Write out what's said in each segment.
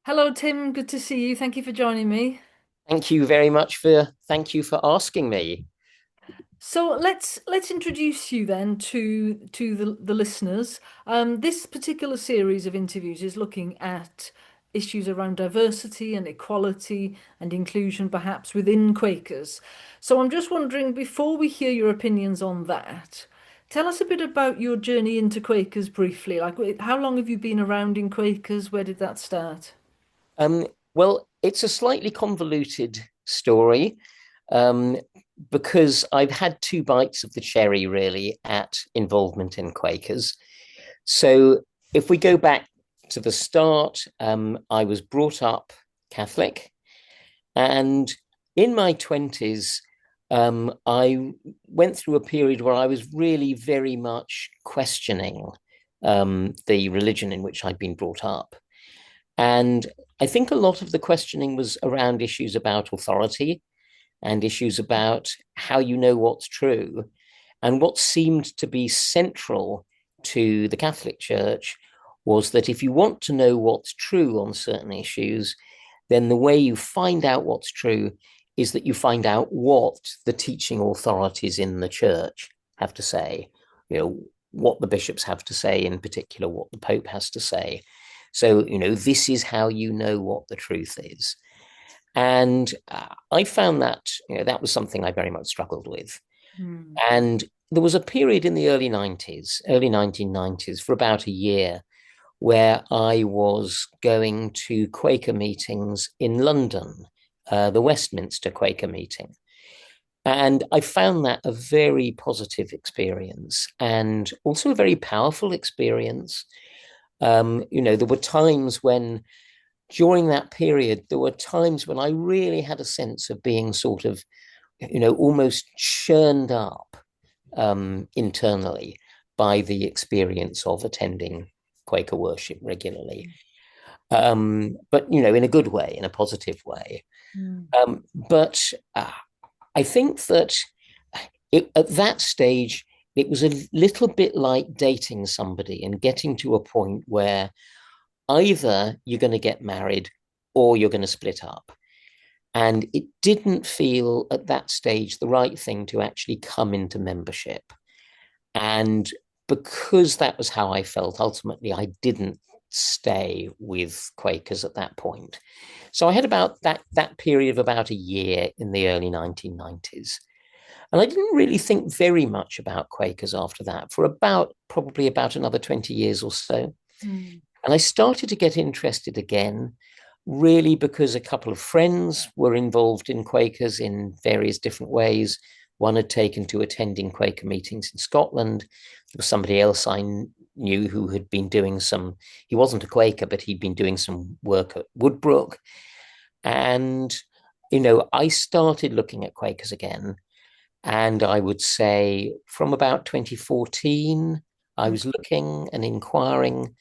Hello, Tim. Good to see you. Thank you for joining me. Thank you for asking me. So let's introduce you then to the listeners. This particular series of interviews is looking at issues around diversity and equality and inclusion, perhaps within Quakers. So I'm just wondering, before we hear your opinions on that, tell us a bit about your journey into Quakers briefly. Like, how long have you been around in Quakers? Where did that start? Um, well, it's a slightly convoluted story um, because I've had two bites of the cherry really at involvement in Quakers. So if we go back to the start, I was brought up Catholic, and in my 20s, I went through a period where I was really very much questioning the religion in which I'd been brought up. And I think a lot of the questioning was around issues about authority and issues about how you know what's true. And what seemed to be central to the Catholic Church was that if you want to know what's true on certain issues, then the way you find out what's true is that you find out what the teaching authorities in the church have to say, you know, what the bishops have to say, in particular, what the Pope has to say. So, this is how you know what the truth is. And I found that, that was something I very much struggled with. Hmm. And there was a period in the early 90s, early 1990s, for about a year, where I was going to Quaker meetings in London, the Westminster Quaker meeting. And I found that a very positive experience and also a very powerful experience. There were times when during that period, there were times when I really had a sense of being sort of, almost churned up internally by the experience of attending Quaker worship regularly. But, in a good way, in a positive way. Hmm. But I think that at that stage, it was a little bit like dating somebody and getting to a point where either you're going to get married or you're going to split up. And it didn't feel at that stage the right thing to actually come into membership. And because that was how I felt, ultimately, I didn't stay with Quakers at that point. So I had about that period of about a year in the early 1990s. And I didn't really think very much about Quakers after that for probably about another 20 years or so. Hmm. And I started to get interested again, really because a couple of friends were involved in Quakers in various different ways. One had taken to attending Quaker meetings in Scotland. There was somebody else I knew who had been doing he wasn't a Quaker, but he'd been doing some work at Woodbrooke. And, I started looking at Quakers again. And I would say from about 2014, I was looking and inquiring.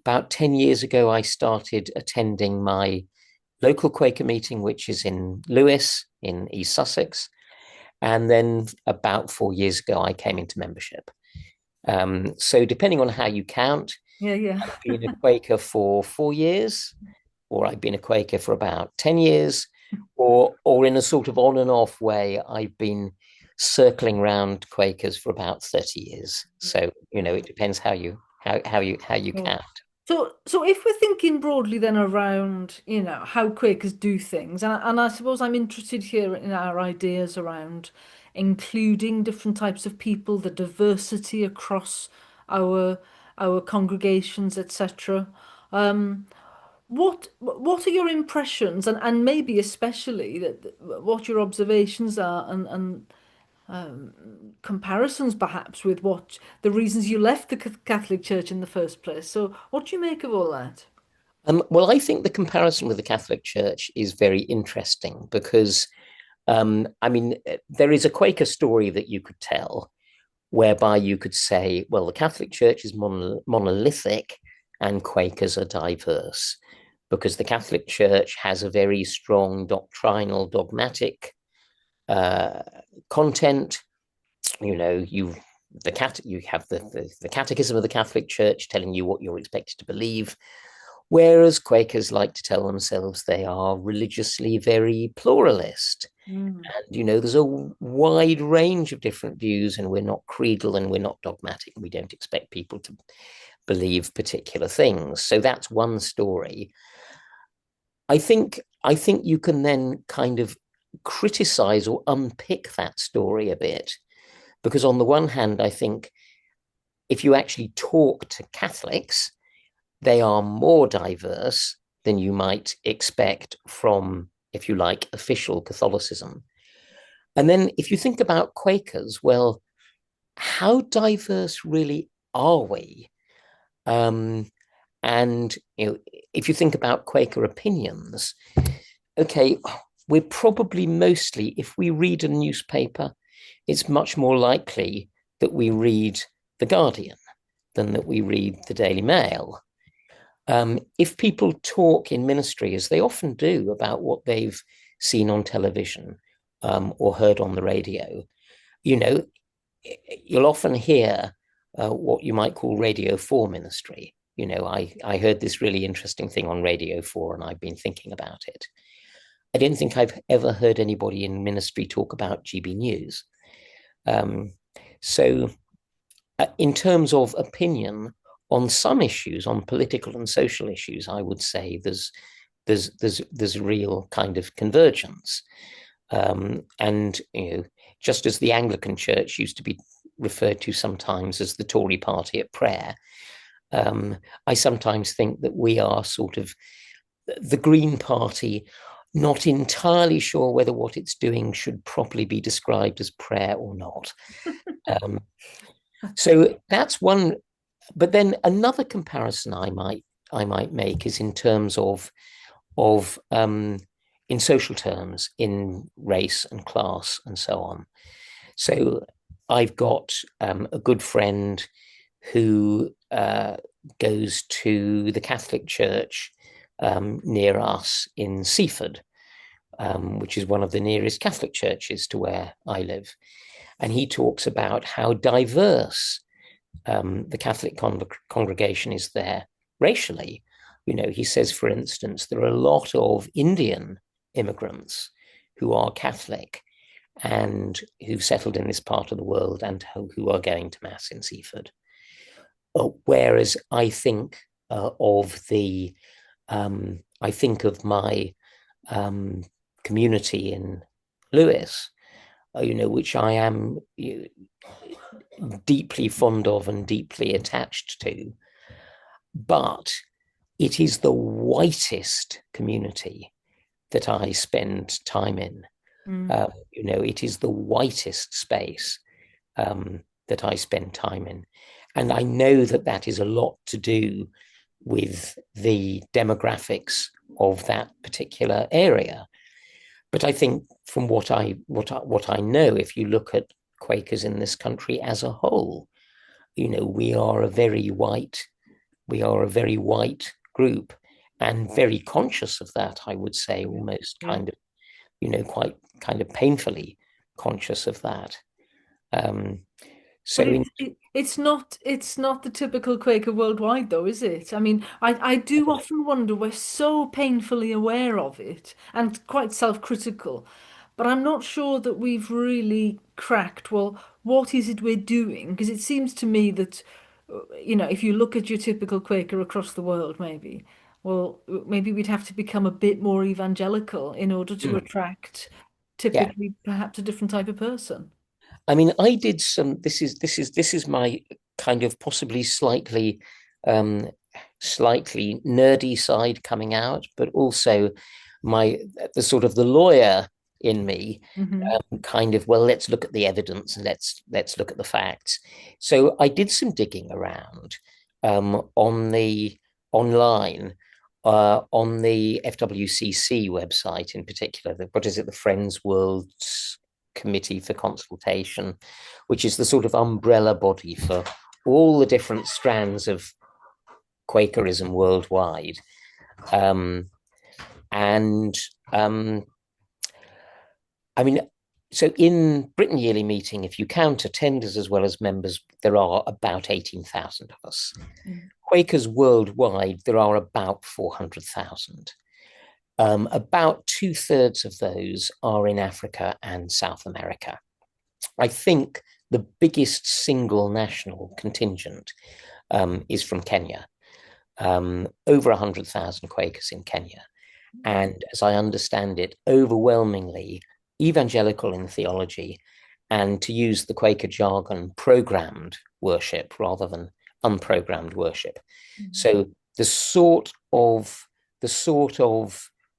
About 10 years ago, I started attending my local Quaker meeting, which is in Lewes in East Sussex. And then about 4 years ago, I came into membership. So depending on how you count, Yeah, yeah. I've been a Quaker for 4 years, or I've been a Quaker for about 10 years, or in a sort of on and off way, I've been circling around Quakers for about 30 years. So, it depends how you Sure. count. So if we're thinking broadly then around, how Quakers do things, and I suppose I'm interested here in our ideas around including different types of people, the diversity across our our congregations, etc. Um, what are your impressions, and maybe especially what your observations are, and comparisons perhaps with what the reasons you left the Catholic Church in the first place. So, what do you make of all that? Well, I think the comparison with the Catholic Church is very interesting because, there is a Quaker story that you could tell whereby you could say, well, the Catholic Church is monolithic and Quakers are diverse because the Catholic Church has a very strong doctrinal, dogmatic uh, content. You know, you have the Catechism of the Catholic Church telling you what you're expected to believe, Whereas Quakers like to tell themselves they are religiously very pluralist. Mm. And, there's a wide range of different views, and we're not creedal and we're not dogmatic. We don't expect people to believe particular things. So that's one story. I think you can then kind of criticize or unpick that story a bit. Because on the one hand, I think if you actually talk to Catholics, they are more diverse than you might expect from, if you like, official Catholicism. And then if you think about Quakers, well, how diverse really are we? Um, and if you think about Quaker opinions, okay, we're probably mostly, if we read a newspaper, it's much more likely that we read The Guardian than that we read the Daily Mail. If people talk in ministry, as they often do, about what they've seen on television or heard on the radio, you know, you'll often hear what you might call Radio 4 ministry. I heard this really interesting thing on Radio 4 and I've been thinking about it. I don't think I've ever heard anybody in ministry talk about GB News. Um, so, in terms of opinion on some issues, on political and social issues, I would say there's real kind of convergence. And just as the Anglican Church used to be referred to sometimes as the Tory party at prayer, I sometimes think that we are sort of the Green Party, not entirely sure whether what it's doing should properly be described as prayer or not. Um, so that's one. But then another comparison I might make is in terms of in social terms, in race and class and so on. So I've got a good friend who goes to the Catholic Church near us in Seaford, which is one of the nearest Catholic churches to where I live. And he talks about how diverse the Catholic congregation is there racially. He says, for instance, there are a lot of Indian immigrants who are Catholic and who've settled in this part of the world and who are going to Mass in Seaford. Whereas I think of my community in Lewis, which I am deeply fond of and deeply attached to, but it is the whitest community that I spend time in. Mm. It is the whitest space that I spend time in. And I know that that is a lot to do with the demographics of that particular area. But I think from what I know, if you look at Quakers in this country as a whole, we are a very white group and very conscious of that, I would say, almost Yeah. kind of, quite kind of painfully conscious of that. Um, so But in it's not the typical Quaker worldwide though, is it? I mean, I do often wonder, we're so painfully aware of it and quite self-critical, but I'm not sure that we've really cracked, well, what is it we're doing? Because it seems to me that, if you look at your typical Quaker across the world, maybe, well, maybe we'd have to become a bit more evangelical in order to attract yeah, typically perhaps a different type of person. I mean, I did some. This is my kind of possibly um, slightly nerdy side coming out, but also my the sort of the lawyer in me, Hmm. kind of, well, let's look at the evidence and let's look at the facts. So I did some digging around on the online. On the FWCC website in particular, what is it, the Friends World Committee for Consultation, which is the sort of umbrella body for all the different strands of Quakerism worldwide. Um, and I mean, So in Britain Yearly Meeting, if you count attenders as well as members, there are about 18,000 of us. Mm. Quakers worldwide, there are about 400,000. About 2/3 of those are in Africa and South America. I think the biggest single national contingent is from Kenya, over 100,000 Quakers in Kenya. And as I understand it, overwhelmingly evangelical in theology, and to use the Quaker jargon, programmed worship rather than unprogrammed worship. Mm. So the sort of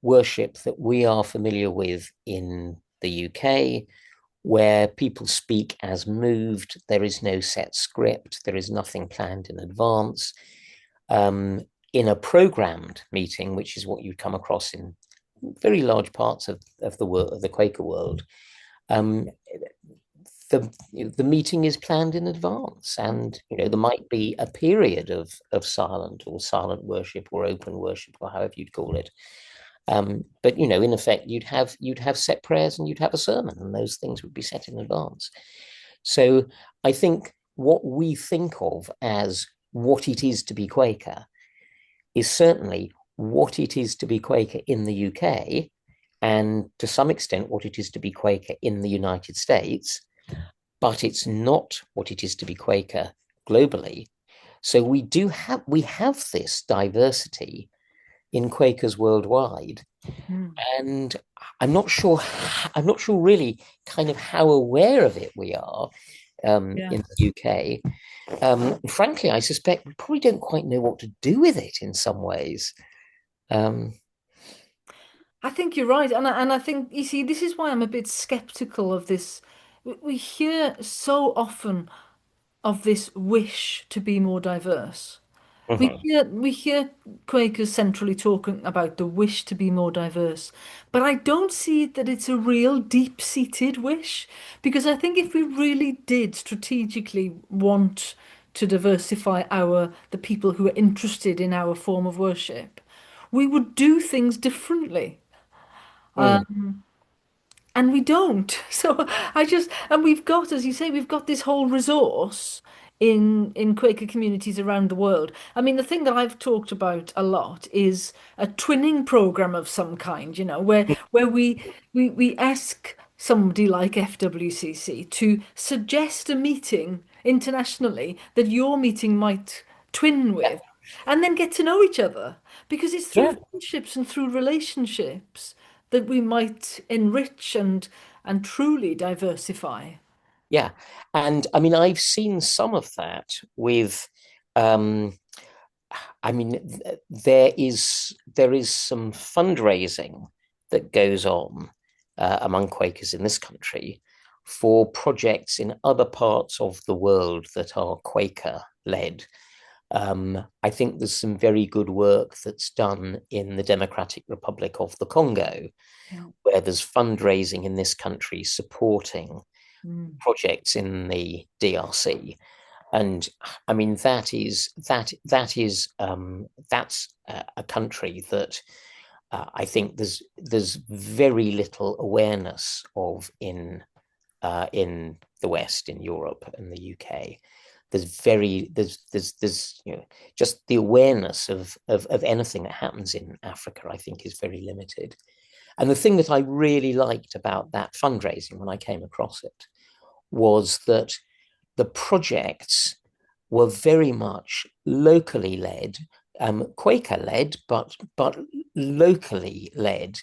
worship that we are familiar with in the UK, where people speak as moved, there is no set script, there is nothing planned in advance. In a programmed meeting, which is what you'd come across in very large parts of the world, of the Quaker world, um, the meeting is planned in advance, and there might be a period of silent worship or open worship or however you'd call it. But in effect, you'd have set prayers and you'd have a sermon, and those things would be set in advance. So I think what we think of as what it is to be Quaker is certainly what it is to be Quaker in the UK, and to some extent what it is to be Quaker in the United States, but it's not what it is to be Quaker globally. So we have this diversity in Quakers worldwide, Mm. and I'm not sure really kind of how aware of it we are Yeah. in the UK. Frankly, I suspect we probably don't quite know what to do with it in some ways. Um, I think you're right, and I think you see this is why I'm a bit skeptical of this. We hear so often of this wish to be more diverse. mhm. We hear Quakers centrally talking about the wish to be more diverse, but I don't see that it's a real deep-seated wish, because I think if we really did strategically want to diversify the people who are interested in our form of worship, we would do things differently. Mm. And we don't. So and we've got, as you say, we've got this whole resource in Quaker communities around the world. I mean, the thing that I've talked about a lot is a twinning program of some kind, where we ask somebody like FWCC to suggest a meeting internationally that your meeting might twin Yeah, with, and then get to know each other. Because it's through yeah, friendships and through relationships that we might enrich and truly diversify. yeah. And I mean, I've seen some of that with, um, I mean, there is some fundraising that goes on among Quakers in this country for projects in other parts of the world that are Quaker led. I think there's some very good work that's done in the Democratic Republic of the Congo, Yeah. where there's fundraising in this country supporting Mm. projects in the DRC. And I mean, that's a country that I think there's very little awareness of in the West, in Europe and the UK. There's just the awareness of anything that happens in Africa, I think, is very limited. And the thing that I really liked about that fundraising when I came across it was that the projects were very much locally led, Quaker led, but locally led.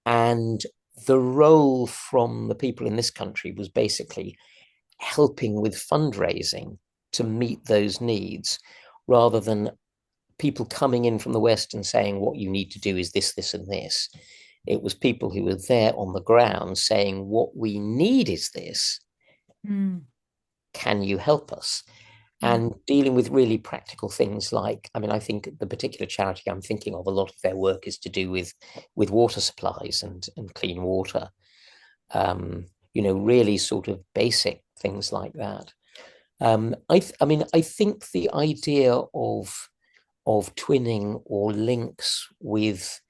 And the role from the people in this country was basically helping with fundraising to meet those needs, rather than people coming in from the West and saying what you need to do is this, this, and this. It was people who were there on the ground saying what we need is this. Mm. Can you help us? Mm. And dealing with really practical things like, I mean, I think the particular charity I'm thinking of, a lot of their work is to do with water supplies and clean water. Really sort of basic things like that. I think the idea of twinning or links with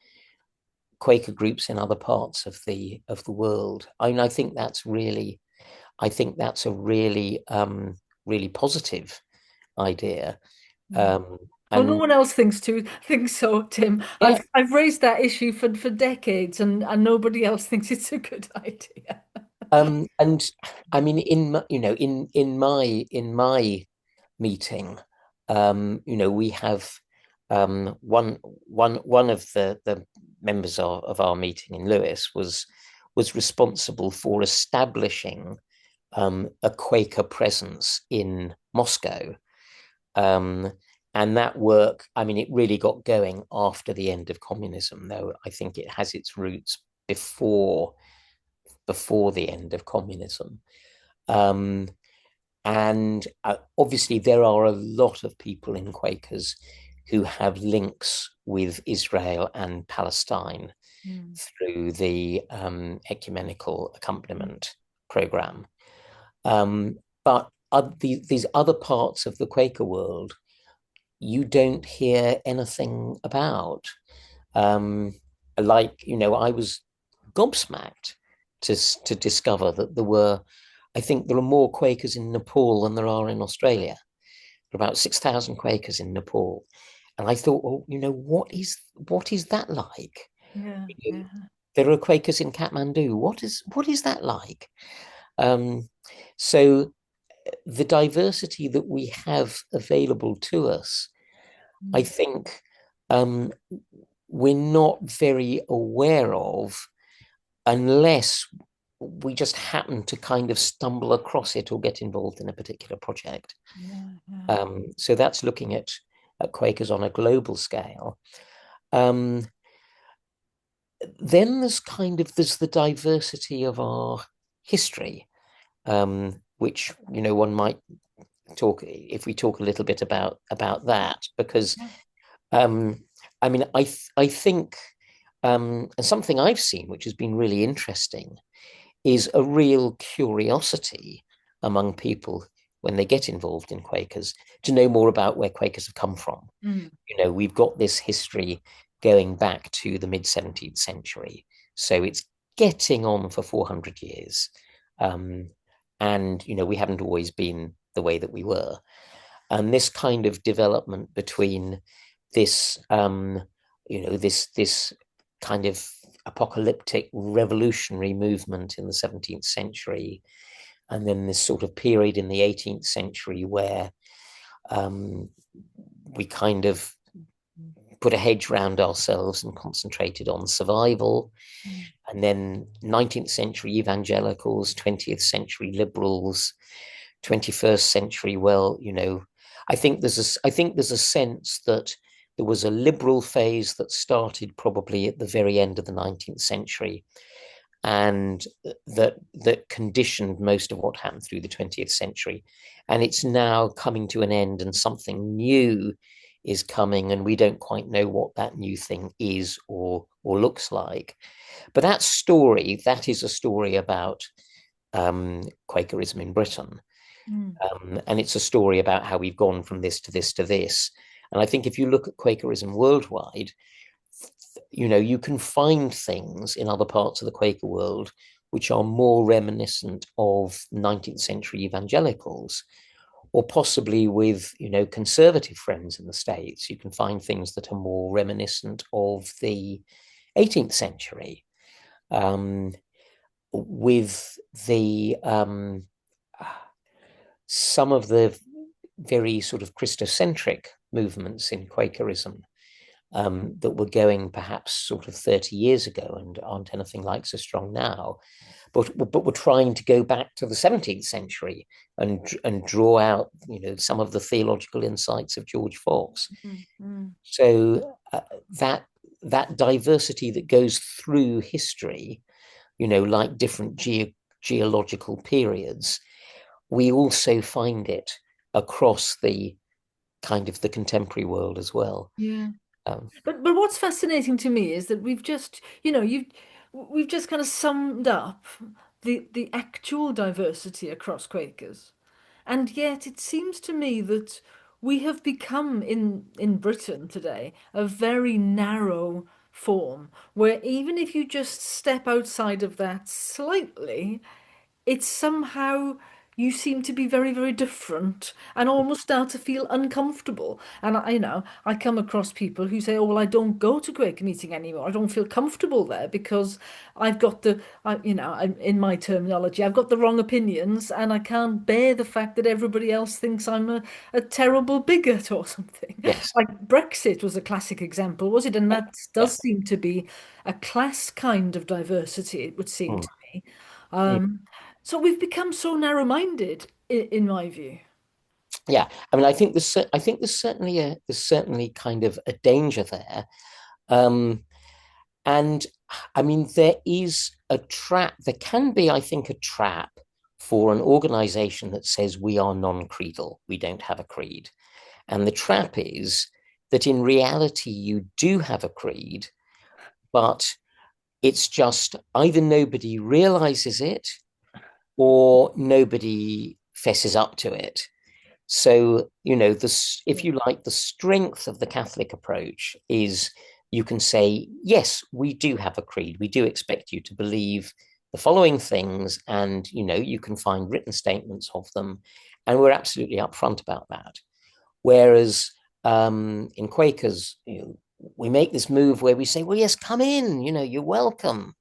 Quaker groups in other parts of the world. I mean, I think that's a really positive idea. Mm. Um, Well, no and one else thinks so, Tim. yeah, I've raised that issue for decades, and nobody else thinks it's a good idea. and I mean, in my meeting, we have one of the members of our meeting in Lewis was responsible for establishing a Quaker presence in Moscow. Um, and that work, I mean, it really got going after the end of communism, though I think it has its roots before the end of communism. Um, and obviously, there are a lot of people in Quakers who have links with Israel and Palestine Mm. through the ecumenical accompaniment program. But these other parts of the Quaker world, you don't hear anything about. Um, I was gobsmacked to discover that I think there are more Quakers in Nepal than there are in Australia. There are about 6,000 Quakers in Nepal. And I thought, well, what is that like? Yeah, You know, yeah. there are Quakers in Kathmandu. What is that like? Um, so the diversity that we have available to us, I Mm. think um, we're not very aware of unless we just happen to kind of stumble across it or get involved in a particular project. Yeah, yeah. So that's looking at Quakers on a global scale. Um, then there's the diversity of our history, which one might talk if we talk a little bit about that, because Yeah. um, I mean I think and something I've seen which has been really interesting is a real curiosity among people when they get involved in Quakers to know more about where Quakers have come from. Mm. We've got this history going back to the mid 17th century. So it's getting on for 400 years. Um, and, we haven't always been the way that we were. And this kind of development between this, this kind of apocalyptic revolutionary movement in the 17th century, and then this sort of period in the 18th century where um, we kind of put a hedge round ourselves and concentrated on survival. Mm. And then 19th century evangelicals, 20th century liberals, 21st century, well, I think there's a sense that there was a liberal phase that started probably at the very end of the 19th century, and that conditioned most of what happened through the 20th century. And it's now coming to an end, and something new is coming, and we don't quite know what that new thing is or looks like. But that is a story about Quakerism in Britain. Mm. And it's a story about how we've gone from this to this to this. And I think if you look at Quakerism worldwide, you can find things in other parts of the Quaker world which are more reminiscent of 19th century evangelicals, or possibly with, conservative friends in the States. You can find things that are more reminiscent of the 18th century, um, with the some of the very sort of Christocentric movements in Quakerism that were going perhaps sort of 30 years ago and aren't anything like so strong now. But we're trying to go back to the 17th century and draw out, some of the theological insights of George Fox. Mm. Mm. So that diversity that goes through history, like different geological periods, we also find it across the kind of the contemporary world as well. Yeah. Um, But what's fascinating to me is that we've just kind of summed up the actual diversity across Quakers. And yet it seems to me that we have become in Britain today a very narrow form, where even if you just step outside of that slightly, it's somehow you seem to be very, very different and almost start to feel uncomfortable. And I come across people who say, "Oh, well, I don't go to Quaker meeting anymore. I don't feel comfortable there because I've got in my terminology, I've got the wrong opinions and I can't bear the fact that everybody else thinks I'm a terrible bigot or something." Yes. Like Brexit was a classic example, was it? And that Yeah. does seem to be a class kind of diversity, it would seem Mm. to me. Mm. Um, so we've become so narrow-minded, in my view. Yeah. I mean, I think there's certainly kind of a danger there. Um, And I mean, there is a trap, there can be, I think, a trap for an organization that says we are non-creedal, we don't have a creed. And the trap is that in reality, you do have a creed, but it's just either nobody realizes it or nobody fesses up to it. So, if Yeah. you like, the strength of the Catholic approach is you can say, yes, we do have a creed. We do expect you to believe the following things, and, you can find written statements of them. And we're absolutely upfront about that. Whereas in Quakers, we make this move where we say, well, yes, come in, you're welcome.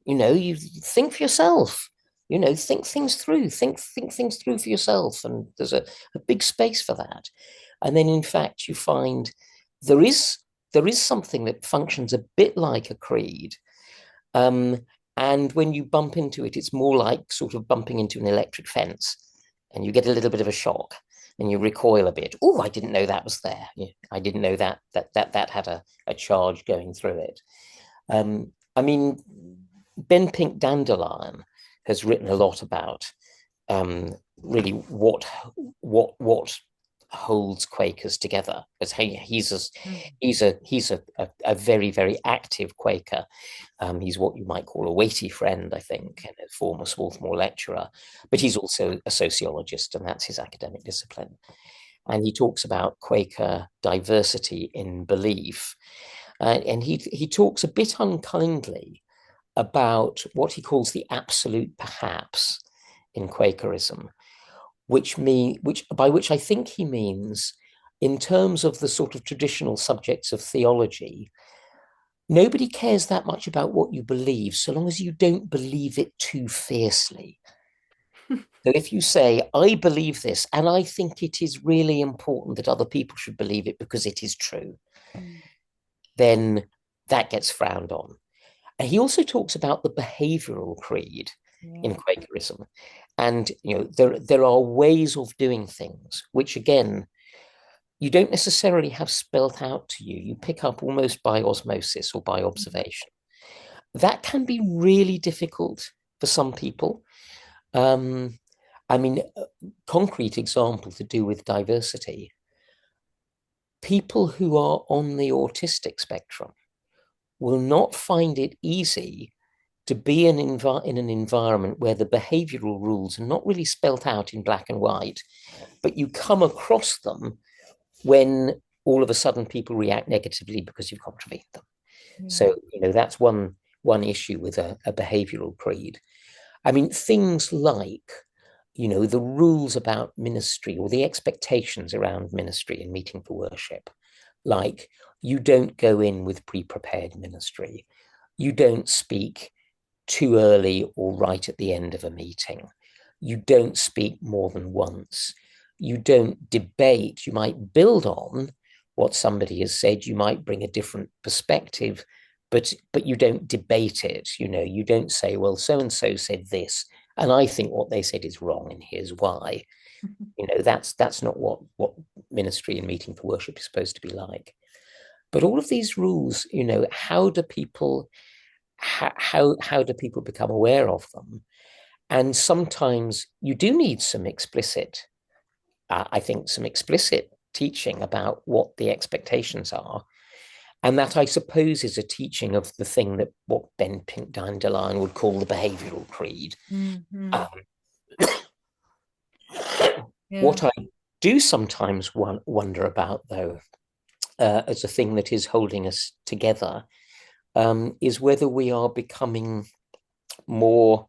You think for yourself, think things through, think things through for yourself. And there's a big space for that. And then in fact, you find there is there is something that functions a bit like a creed. Um, and when you bump into it, it's more like sort of bumping into an electric fence, and you get a little bit of a shock and you recoil a bit. Oh, I didn't know that was there. Yeah, I didn't know that had a charge going through it. I mean, Ben Pink Dandelion has written a lot about really what holds Quakers together, because Mm. he's a very, very active Quaker. He's what you might call a weighty friend, I think, and a former Swarthmore lecturer, but he's also a sociologist, and that's his academic discipline. And he talks about Quaker diversity in belief, and he talks a bit unkindly about what he calls the absolute perhaps in Quakerism, which by which I think he means, in terms of the sort of traditional subjects of theology, nobody cares that much about what you believe so long as you don't believe it too fiercely. So if you say, I believe this, and I think it is really important that other people should believe it because it is true, Mm. then that gets frowned on. And he also talks about the behavioral creed in Yeah. Quakerism. And there are ways of doing things which, again, you don't necessarily have spelt out to you. You pick up almost by osmosis or by observation. That can be really difficult for some people. Um, I mean, concrete example to do with diversity. People who are on the autistic spectrum will not find it easy to be in an environment where the behavioral rules are not really spelt out in black and white, but you come across them when all of a sudden people react negatively because you've contravened them. Yeah. So, that's one issue with a behavioral creed. I mean, things like, the rules about ministry or the expectations around ministry and meeting for worship, like you don't go in with pre-prepared ministry, you don't speak too early or right at the end of a meeting. You don't speak more than once. You don't debate. You might build on what somebody has said. You might bring a different perspective, but you don't debate it. You don't say, well, so and so said this, and I think what they said is wrong, and here's why. That's not what ministry and meeting for worship is supposed to be like. But all of these rules, how do people become aware of them? And sometimes you do need some explicit, I think, some explicit teaching about what the expectations are. And that, I suppose, is a teaching of the thing that what Ben Pink Dandelion would call the behavioral creed. Mm-hmm. Um, Yeah. what I do sometimes wonder about, though, as a thing that is holding us together, is whether we are becoming more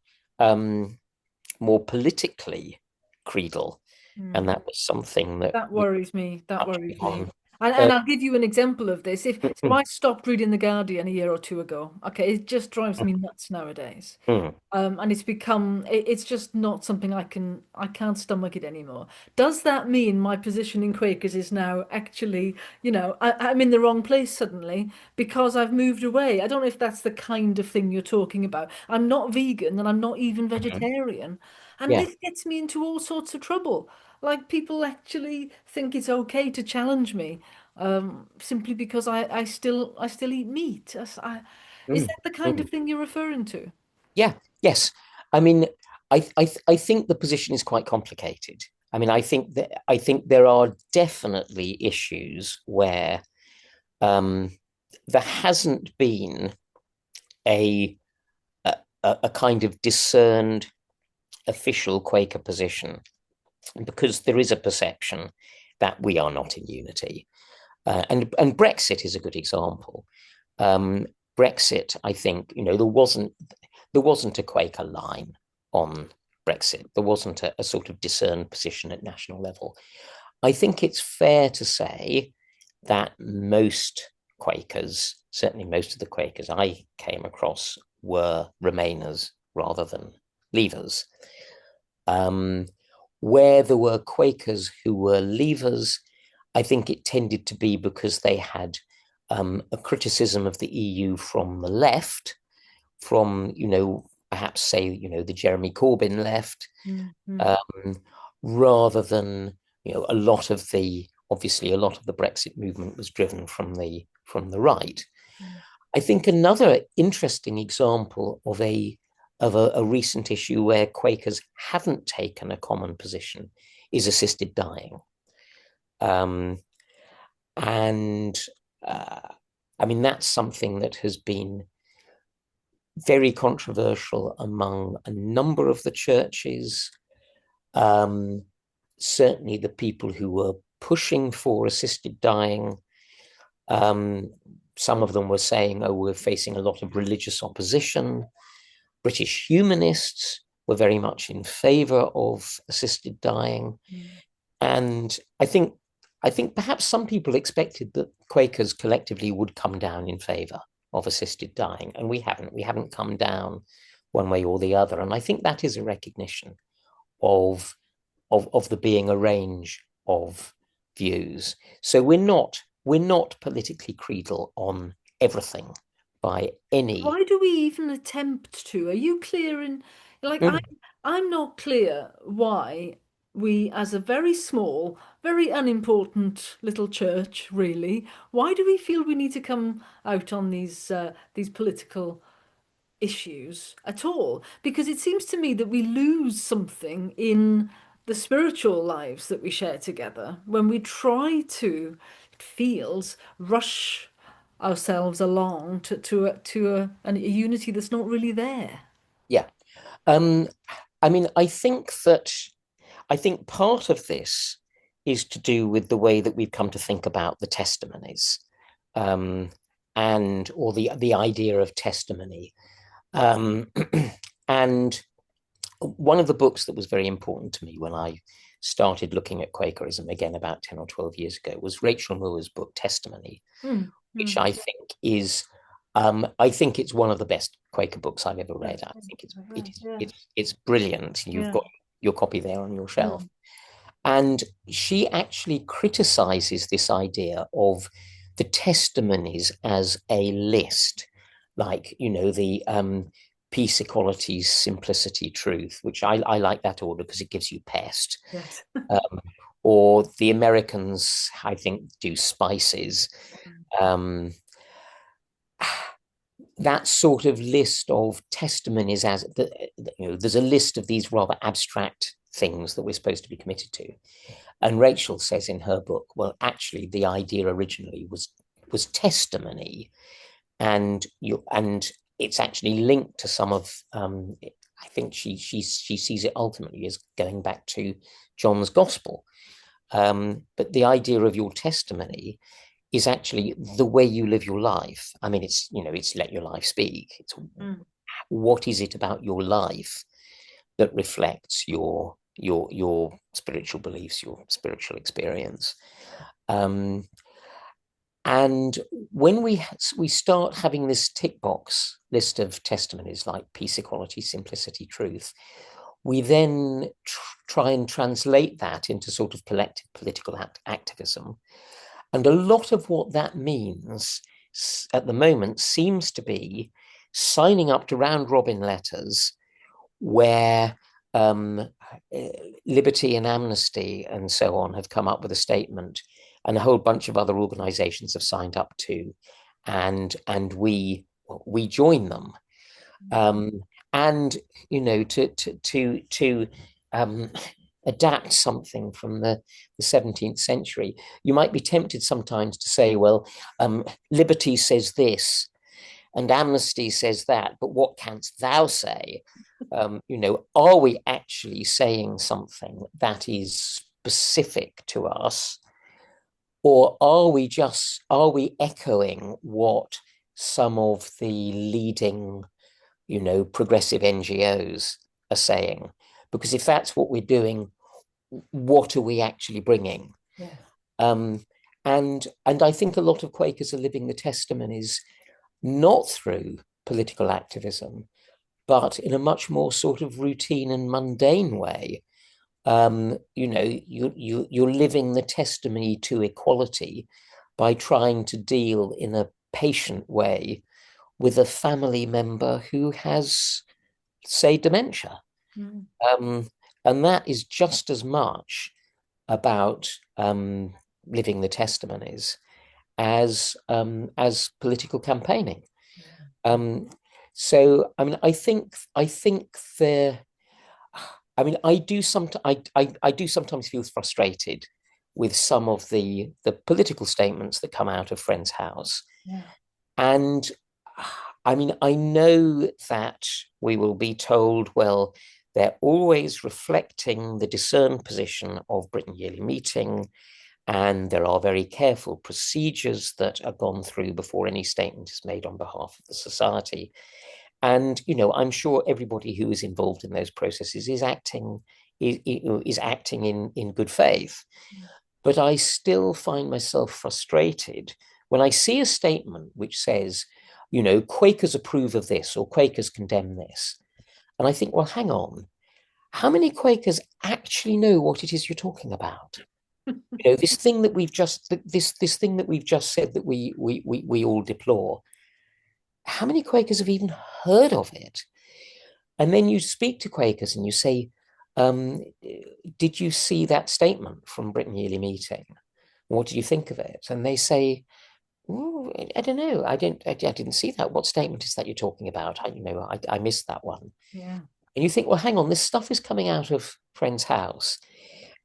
more politically creedal, and Mm. that was something that That we worries me. That touched worries me. on. And I'll give you an example of this. If so, Mm, I stopped reading The Guardian a year or two ago. Okay, it just drives me nuts nowadays. mm, And it's become it's just not something I can't stomach it anymore. Does that mean my position in Quakers is now actually, I'm in the wrong place suddenly because I've moved away? I don't know if that's the kind of thing you're talking about. I'm not vegan and I'm not even mhm. vegetarian. And Yeah. this gets me into all sorts of trouble. Like people actually think it's okay to challenge me simply because I still eat meat. Is Mm, that the kind mm. of thing you're referring to? Yeah, yes. I mean, I think the position is quite complicated. I mean, I think there are definitely issues where um, there hasn't been a, a kind of discerned official Quaker position because there is a perception that we are not in unity. And Brexit is a good example. Um, Brexit, I think, there wasn't a Quaker line on Brexit. There wasn't a sort of discerned position at national level. I think it's fair to say that most Quakers, certainly most of the Quakers I came across, were Remainers rather than Leavers. Um, where there were Quakers who were Leavers, I think it tended to be because they had a criticism of the EU from the left, from, perhaps say, the Jeremy Corbyn left, Mm-hmm. um, rather than, obviously a lot of the Brexit movement was driven from the right. I think another interesting example of a recent issue where Quakers haven't taken a common position is assisted dying. Um, and I mean, that's something that has been very controversial among a number of the churches. Um, Certainly, the people who were pushing for assisted dying, um, some of them were saying, oh, we're facing a lot of religious opposition. British humanists were very much in favor of assisted dying. Mm. And I think perhaps some people expected that Quakers collectively would come down in favor of assisted dying, and we haven't. We haven't come down one way or the other. And I think that is a recognition of of there being a range of views. So we're not politically creedal on everything by any. Why do we even attempt to? Are you clear in, like, Mm, I'm not clear why we, as a very small, very unimportant little church, really, why do we feel we need to come out on these political issues at all? Because it seems to me that we lose something in the spiritual lives that we share together when we try to, it feels, rush ourselves along to a unity that's not really there. yeah. Um, I mean, I think part of this is to do with the way that we've come to think about the testimonies, um, and or the idea of testimony. Um, and one of the books that was very important to me when I started looking at Quakerism again about 10 or 12 years ago was Rachel Moore's book Testimony, Mm, which mm. I think it's one of the best Quaker books I've ever Yeah, read. I think yeah, yeah, it's brilliant. You've yeah. got your copy there on your shelf. Mm, And she actually criticizes this idea of the testimonies as a list, like, the peace, equality, simplicity, truth, which I like that order because it gives you pest. yes. Um, or the Americans, I think, do spices. Um, that sort of list of testimonies there's a list of these rather abstract things that we're supposed to be committed to. And Rachel says in her book, well, actually, the idea originally was testimony, and it's actually linked to some of. I think she sees it ultimately as going back to John's gospel. But the idea of your testimony is actually the way you live your life. I mean, it's let your life speak. It's Mm. what is it about your life that reflects your spiritual beliefs, your spiritual experience. Um, and when we start having this tick box list of testimonies like peace, equality, simplicity, truth, we then try and translate that into sort of collective political activism. And a lot of what that means at the moment seems to be signing up to round robin letters where um, Liberty and Amnesty and so on have come up with a statement, and a whole bunch of other organizations have signed up to, and we join them. Um, and to um, adapt something from the 17th century, you might be tempted sometimes to say, well, liberty says this and amnesty says that, but what canst thou say? Are we actually saying something that is specific to us, or are we echoing what some of the leading, progressive NGOs are saying? Because if that's what we're doing, what are we actually bringing? Yeah. Um, and I think a lot of Quakers are living the testimonies not through political activism, but in a much more sort of routine and mundane way. You're living the testimony to equality by trying to deal in a patient way with a family member who has, say, dementia. Mm. Um, and that is just as much about living the testimonies as political campaigning. Um, so I think there. I mean, I do sometimes feel frustrated with some of the political statements that come out of Friend's House, Yeah. and I mean, I know that we will be told, well, they're always reflecting the discerned position of Britain Yearly Meeting, and there are very careful procedures that are gone through before any statement is made on behalf of the society. And I'm sure everybody who is involved in those processes is acting in good faith. But I still find myself frustrated when I see a statement which says, Quakers approve of this or Quakers condemn this. And I think, well, hang on, how many Quakers actually know what it is you're talking about? This thing that we've just this thing that we've just said that we all deplore. How many Quakers have even heard of it? And then you speak to Quakers and you say, um, did you see that statement from Britain Yearly Meeting? What did you think of it? And they say, I don't know. I didn't see that. What statement is that you're talking about? I missed that one. Yeah. And you think, well, hang on, this stuff is coming out of Friend's House.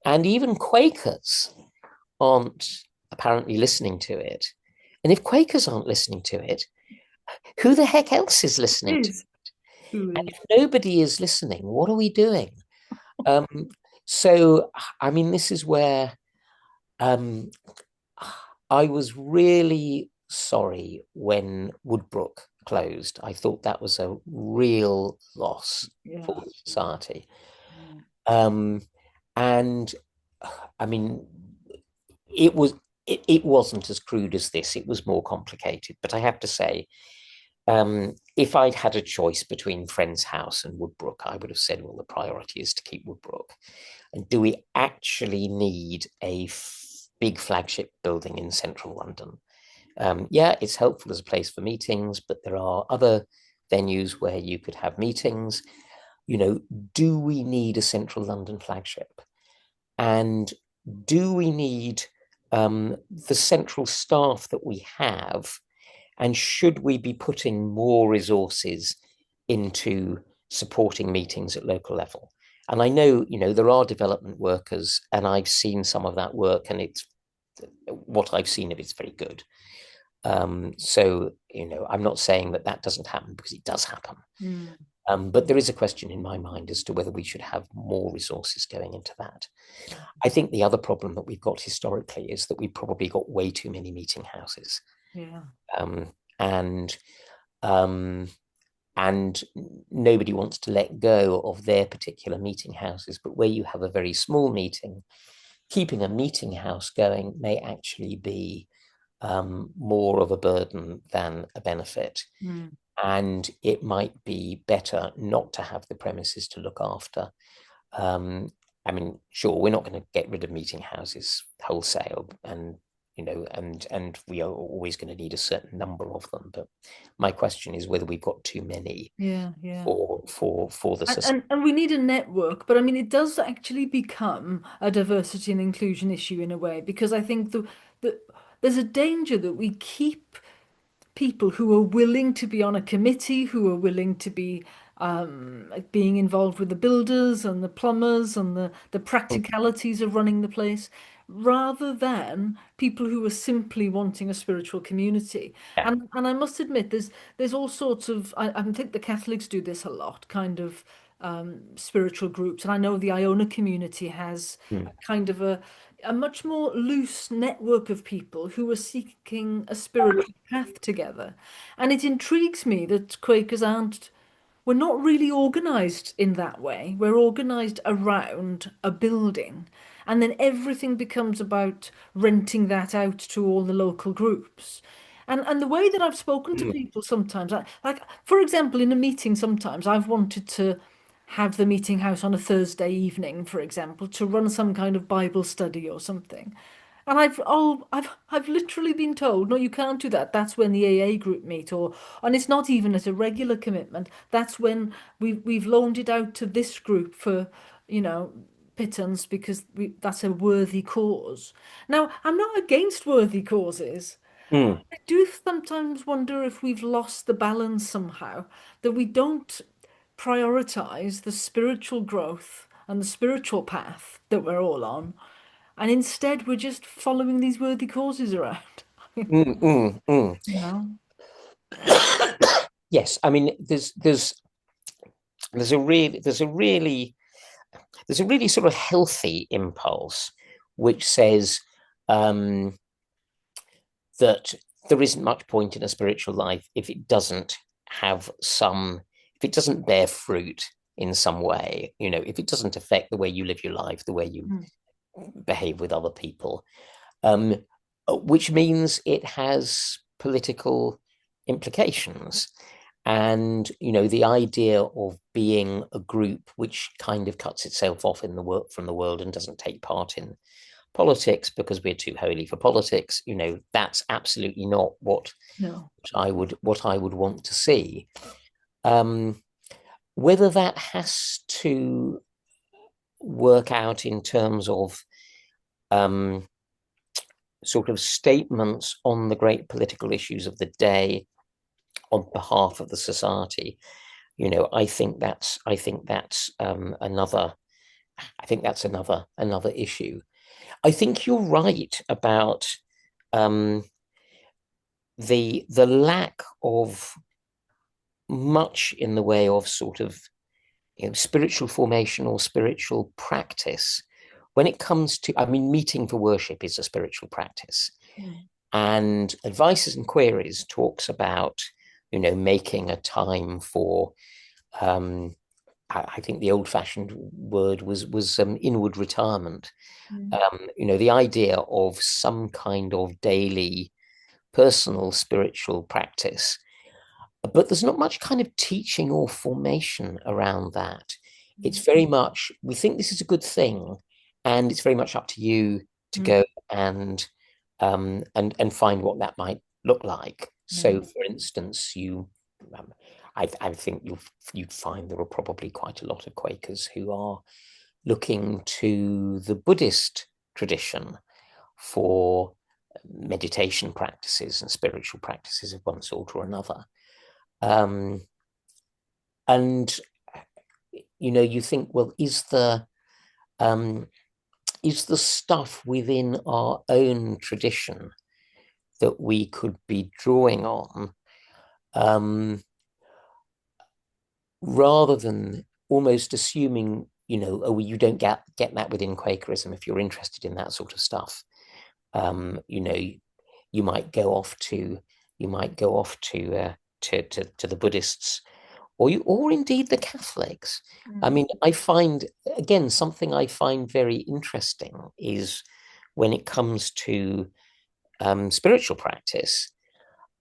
And even Quakers aren't apparently listening to it. And if Quakers aren't listening to it, who the heck else is listening to? Is. Who And is? if nobody is listening, what are we doing? Um, so, I mean, this is where um, I was really sorry when Woodbrooke closed. I thought that was a real loss Yeah. for society. Mm. Um, and I mean, it was it wasn't as crude as this. It was more complicated. But I have to say, if I'd had a choice between Friend's House and Woodbrooke, I would have said, well, the priority is to keep Woodbrooke. And do we actually need a big flagship building in central London? Yeah, it's helpful as a place for meetings, but there are other venues where you could have meetings. Do we need a central London flagship? And do we need the central staff that we have? And should we be putting more resources into supporting meetings at local level? And I know, there are development workers, and I've seen some of that work, and it's what I've seen of it's very good. So, I'm not saying that doesn't happen, because it does happen. Mm. But there is a question in my mind as to whether we should have more resources going into that. I think the other problem that we've got historically is that we've probably got way too many meeting houses. Yeah. Um, and um, and nobody wants to let go of their particular meeting houses. But where you have a very small meeting, keeping a meeting house going may actually be more of a burden than a benefit. Mm. And it might be better not to have the premises to look after. Um, I mean, sure, we're not going to get rid of meeting houses wholesale, and and we are always going to need a certain number of them. But my question is whether we've got too many Yeah, yeah. for the And, society. and we need a network, but I mean, it does actually become a diversity and inclusion issue in a way, because I think the there's a danger that we keep people who are willing to be on a committee, who are willing to be like being involved with the builders and the plumbers and the practicalities of running the place, rather than people who are simply wanting a spiritual community. Yeah. And I must admit, there's all sorts of I think the Catholics do this a lot, kind of spiritual groups, and I know the Iona community has Mm. a kind of a much more loose network of people who are seeking a spiritual path together. And it intrigues me that Quakers aren't, we're not really organized in that way. We're organized around a building. And then everything becomes about renting that out to all the local groups. And the way that I've spoken to Mm. people sometimes, like for example, in a meeting, sometimes I've wanted to have the meeting house on a Thursday evening, for example, to run some kind of Bible study or something. And I've literally been told, no, you can't do that. That's when the AA group meet, or and it's not even at a regular commitment. That's when we've loaned it out to this group for, you know, pittance because that's a worthy cause. Now, I'm not against worthy causes. Mm. I do sometimes wonder if we've lost the balance somehow, that we don't prioritize the spiritual growth and the spiritual path that we're all on, and instead we're just following these worthy causes around. Mm. Mm. Mm. You know? Yes, I mean, there's a really there's a really sort of healthy impulse which says um, that there isn't much point in a spiritual life if it doesn't have some, if it doesn't bear fruit in some way, if it doesn't affect the way you live your life, the way you Mm, behave with other people, um, which means it has political implications. And the idea of being a group which kind of cuts itself off in the work from the world and doesn't take part in politics because we're too holy for politics, that's absolutely not no. what I would want to see. Um, Whether that has to work out in terms of um, sort of statements on the great political issues of the day on behalf of the society, another. I think that's another issue. I think you're right about um, the lack of much in the way of sort of spiritual formation or spiritual practice when it comes to, I mean, meeting for worship is a spiritual practice. Mm, And Advices and Queries talks about, making a time for, um, I think the old-fashioned word was inward retirement. mm, The idea of some kind of daily personal spiritual practice, but there's not much kind of teaching or formation around that. It's mm, very much, we think this is a good thing, and it's very much up to you to mm, go and find what that might look like. yeah. So, for instance, um, I think you'd find there are probably quite a lot of Quakers who are looking to the Buddhist tradition for meditation practices and spiritual practices of one sort or another. Um, and you think, well, um, is the stuff within our own tradition that we could be drawing on, um, rather than almost assuming, oh, you don't get that within Quakerism if you're interested in that sort of stuff. You know, you might go off to you might go off to the Buddhists, or indeed the Catholics. I Mm. mean, I find again something I find very interesting is when it comes to spiritual practice.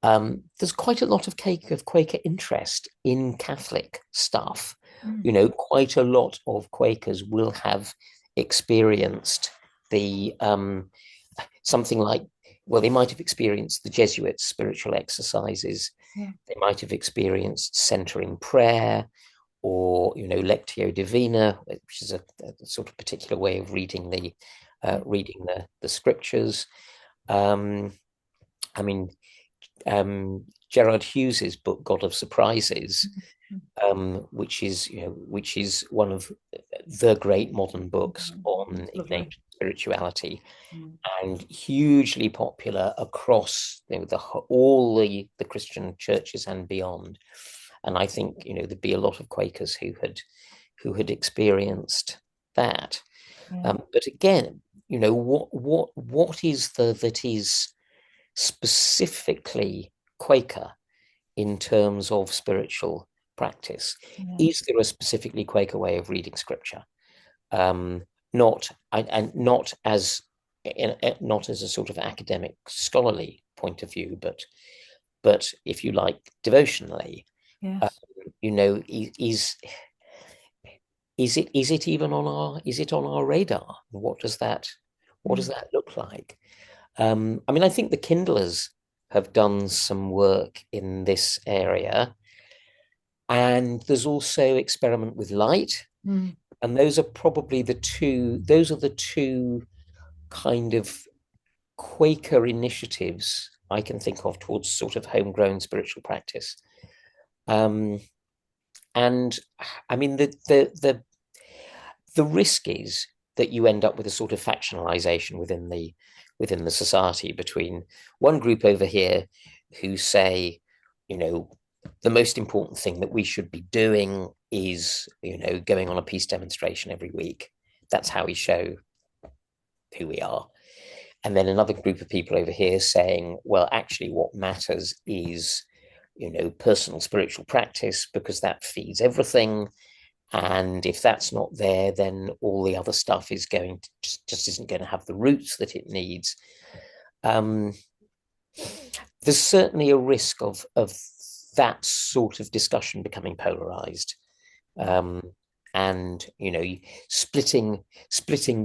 There's quite a lot of Quaker interest in Catholic stuff. Mm. Quite a lot of Quakers will have experienced the something like, well, they might have experienced the Jesuits' spiritual exercises. Yeah. They might have experienced centering prayer, or lectio divina, which is a sort of particular way of reading Yeah. the scriptures. Um, I mean, Gerard Hughes's book God of Surprises, Mm. Mm. which is one of the great modern books on It's lovely. Ignatian spirituality, Mm. and hugely popular across all the Christian churches and beyond. And I think there'd be a lot of Quakers who had experienced that. Yeah. But again, what is that is specifically Quaker in terms of spiritual practice? Yeah. Is there a specifically Quaker way of reading scripture? Um, not and not as a sort of academic scholarly point of view, but if you like, devotionally. Um, Yes. is it even on our radar? What does Mm. that look like? I mean, I think the Kindlers have done some work in this area, and there's also experiment with light, Mm. and those are probably the two. Those are the two kind of Quaker initiatives I can think of towards sort of homegrown spiritual practice. Um, and I mean, the risk is that you end up with a sort of factionalization within the society between one group over here who say, you know, the most important thing that we should be doing is, going on a peace demonstration every week. That's how we show who we are. And then another group of people over here saying, well, actually, what matters is, personal spiritual practice, because that feeds everything. And if that's not there, then all the other stuff is going to just isn't going to have the roots that it needs. Um, there's certainly a risk of that sort of discussion becoming polarized, um, and splitting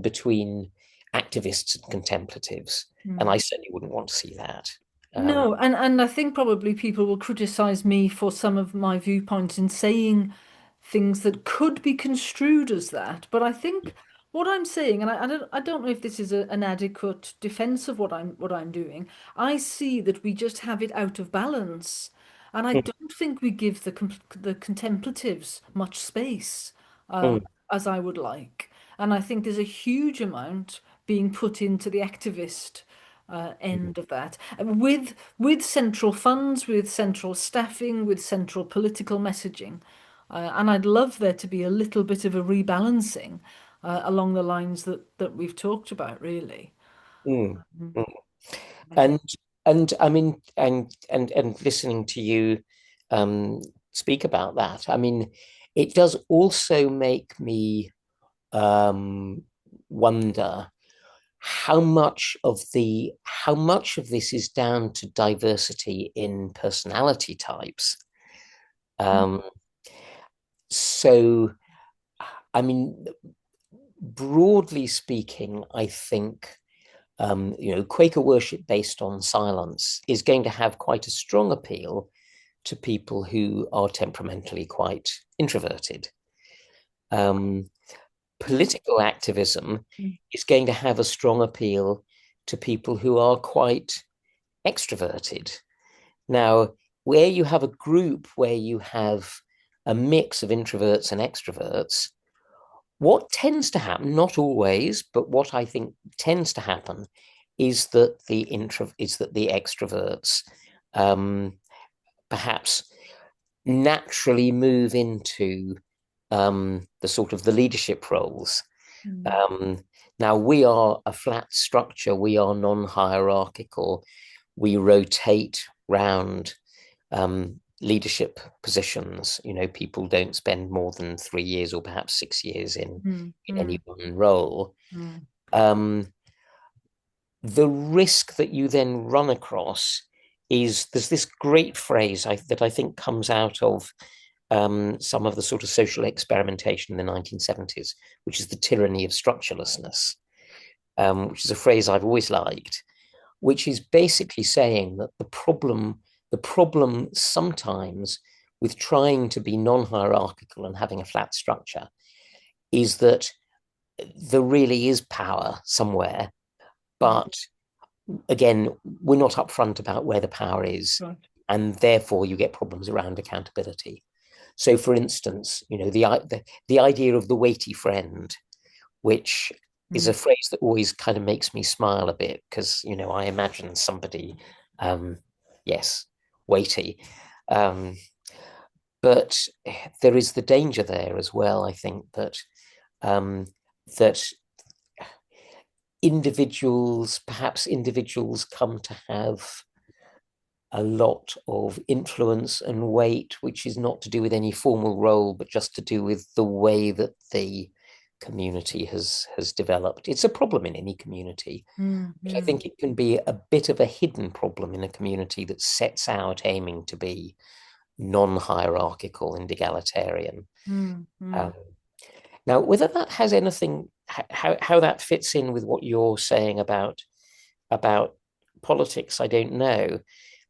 between activists and contemplatives. And Mm. I certainly wouldn't want to see that. Um, No, and I think probably people will criticize me for some of my viewpoints in saying things that could be construed as that. But I think what I'm saying, and I don't know if this is an adequate defense of what I'm doing. I see that we just have it out of balance, and I mm, don't think we give the contemplatives much space, mm, as I would like. And I think there's a huge amount being put into the activist mm, end of that, with central funds, with central staffing, with central political messaging. And I'd love there to be a little bit of a rebalancing along the lines that we've talked about, really. mm, Mm. mm. I think. And I mean, and listening to you speak about that, I mean, it does also make me wonder how much of this is down to diversity in personality types. Mm. Um, so, I mean, broadly speaking, I think Quaker worship based on silence is going to have quite a strong appeal to people who are temperamentally quite introverted. Um, Political activism Mm. is going to have a strong appeal to people who are quite extroverted. Now, where you have a group where you have a mix of introverts and extroverts, what tends to happen, not always, but what I think tends to happen is that the extroverts, um, perhaps naturally move into the sort of the leadership roles. Mm. Um, Now we are a flat structure, we are non-hierarchical, we rotate round leadership positions. You know, people don't spend more than 3 years or perhaps 6 years Mm. in any Mm. one role. Mm. Um, the risk that you then run across is there's this great phrase that I think comes out of some of the sort of social experimentation in the 1970s, which is the tyranny of structurelessness, which is a phrase I've always liked, which is basically saying that the problem sometimes with trying to be non-hierarchical and having a flat structure is that there really is power somewhere, Mm. but again, we're not upfront about where the power is, Right. and therefore you get problems around accountability. So, for instance, you know, the idea of the weighty friend, which is a Mm. phrase that always kind of makes me smile a bit because, you know, I imagine somebody, um, yes, weighty. Um, but there is the danger there as well, I think, um, that perhaps individuals come to have a lot of influence and weight, which is not to do with any formal role, but just to do with the way that the community has developed. It's a problem in any community, Mm. but I Mm. think it can be a bit of a hidden problem in a community that sets out aiming to be non-hierarchical and egalitarian. Mm. Um, Mm. Now, whether that has anything, how that fits in with what you're saying about politics, I don't know.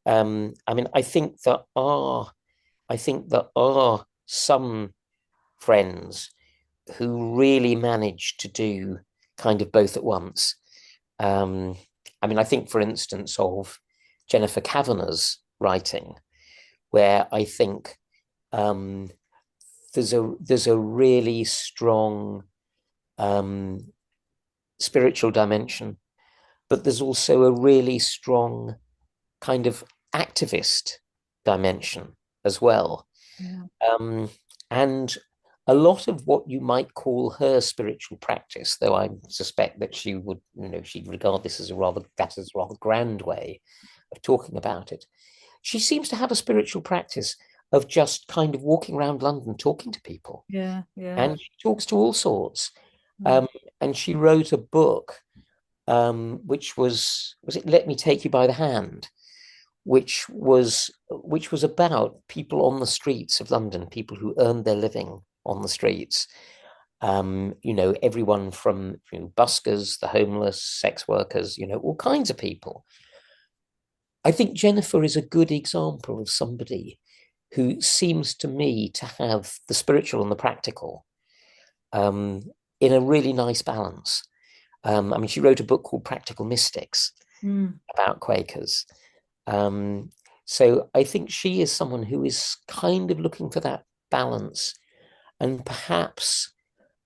I mean, I think there are some friends who really manage to do kind of both at once. Um, I mean, I think, for instance, of Jennifer Kavanagh's writing, where I think um, there's a really strong um, spiritual dimension, but there's also a really strong kind of activist dimension as well. Yeah. Um, and a lot of what you might call her spiritual practice, though I suspect that she would, you know, she'd regard this as a rather grand way of talking about it. She seems to have a spiritual practice of just kind of walking around London talking to people, Yeah. Yeah. and she talks to all sorts. Mm. Um, and she wrote a book, which was it Let Me Take You by the Hand, which was about people on the streets of London, people who earned their living on the streets. You know, everyone from, you know, buskers, the homeless, sex workers, you know, all kinds of people. I think Jennifer is a good example of somebody who seems to me to have the spiritual and the practical um, in a really nice balance. I mean, she wrote a book called Practical Mystics Mm. about Quakers. Um, so I think she is someone who is kind of looking for that balance, and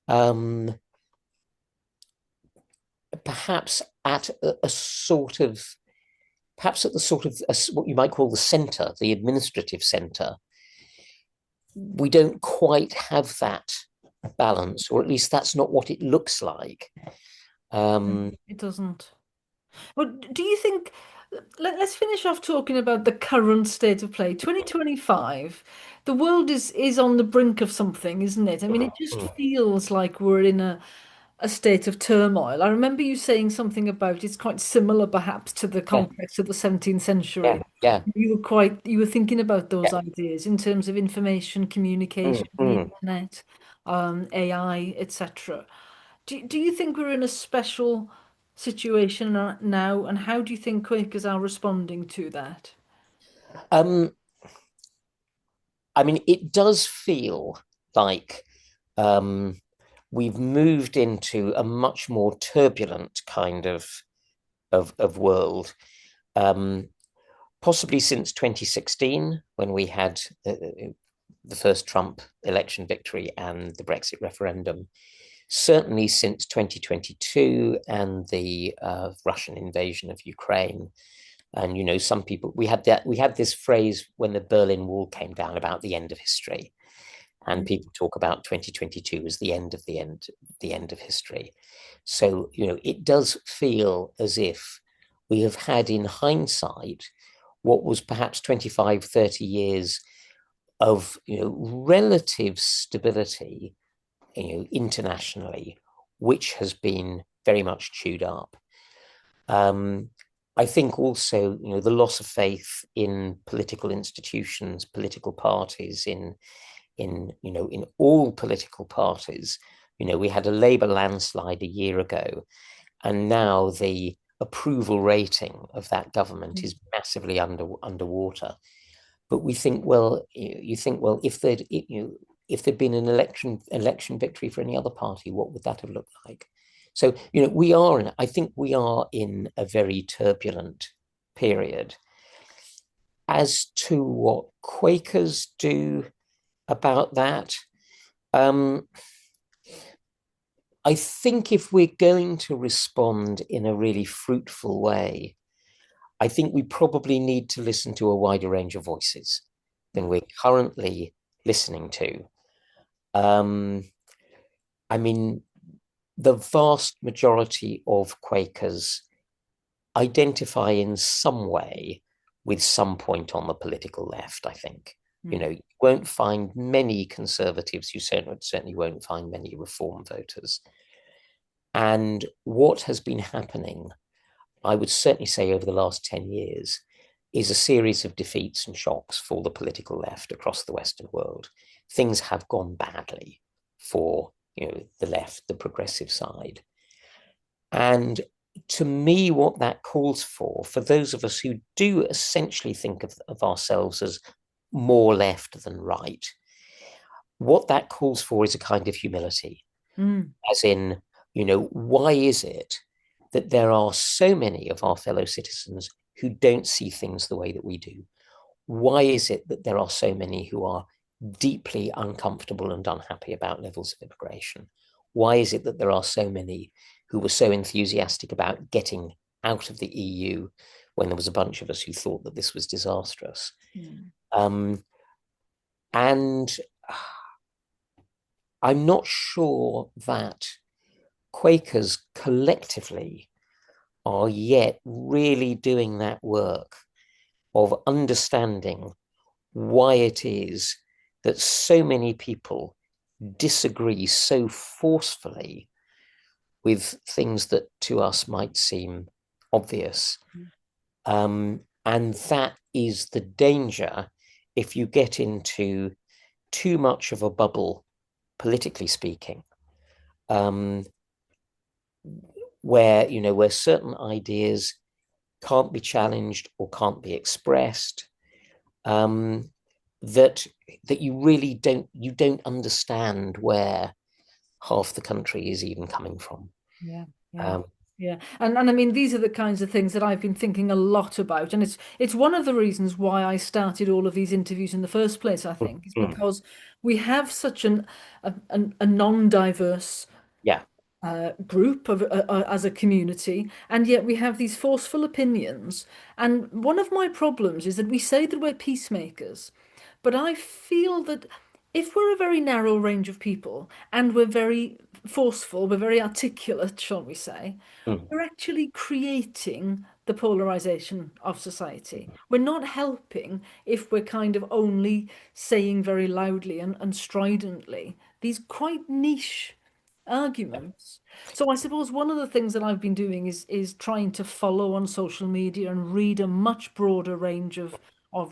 um, perhaps at a sort of, perhaps at the sort of what you might call the center, the administrative center. We don't quite have that balance, or at least that's not what it looks like. Um, It doesn't. Well, do you think, let's finish off talking about the current state of play. 2025, the world is on the brink of something, isn't it? I mean, it just feels like we're in a state of turmoil. I remember you saying something about it's quite similar perhaps to the yeah, context of the 17th yeah, century. yeah, You were thinking about those yeah. ideas in terms of information, Mm, communication, the mm. internet, AI, etc. Do you think we're in a special situation now, and how do you think Quakers are responding to that? Um, I mean, it does feel like um, we've moved into a much more turbulent kind of world, um, possibly since 2016, when we had the first Trump election victory and the Brexit referendum. Certainly since 2022 and the Russian invasion of Ukraine. And some people, we had this phrase when the Berlin Wall came down about the end of history, and people talk about 2022 as the end of history. So it does feel as if we have had in hindsight what was perhaps 25, 30 years of relative stability internationally, which has been very much chewed up. I think also, the loss of faith in political institutions, political parties, in all political parties. We had a Labour landslide a year ago, and now the approval rating of that government is massively underwater. But we think, well, you think, well, if there'd been an election victory for any other party, what would that have looked like? So, I think we are in a very turbulent period. As to what Quakers do about that, I think if we're going to respond in a really fruitful way, I think we probably need to listen to a wider range of voices than we're currently listening to. I mean, the vast majority of Quakers identify in some way with some point on the political left, I think. You won't find many conservatives, you certainly won't find many reform voters. And what has been happening, I would certainly say over the last 10 years, is a series of defeats and shocks for the political left across the Western world. Things have gone badly for the left, the progressive side. And to me, what that calls for those of us who do essentially think of ourselves as more left than right, what that calls for is a kind of humility, as in, why is it that there are so many of our fellow citizens who don't see things the way that we do? Why is it that there are so many who are deeply uncomfortable and unhappy about levels of immigration? Why is it that there are so many who were so enthusiastic about getting out of the EU when there was a bunch of us who thought that this was disastrous? And I'm not sure that Quakers collectively are yet really doing that work of understanding why it is that so many people disagree so forcefully with things that to us might seem obvious. And that is the danger if you get into too much of a bubble, politically speaking, where certain ideas can't be challenged or can't be expressed, that you really don't understand where half the country is even coming from. Yeah, yeah. Yeah. And I mean, these are the kinds of things that I've been thinking a lot about. And it's one of the reasons why I started all of these interviews in the first place, I think, is because we have such a non-diverse Yeah. Group of as a community, and yet we have these forceful opinions. And one of my problems is that we say that we're peacemakers, but I feel that if we're a very narrow range of people and we're very forceful, we're very articulate, shall we say, we're actually creating the polarization of society. We're not helping if we're kind of only saying very loudly and stridently these quite niche arguments. So I suppose one of the things that I've been doing is trying to follow on social media and read a much broader range of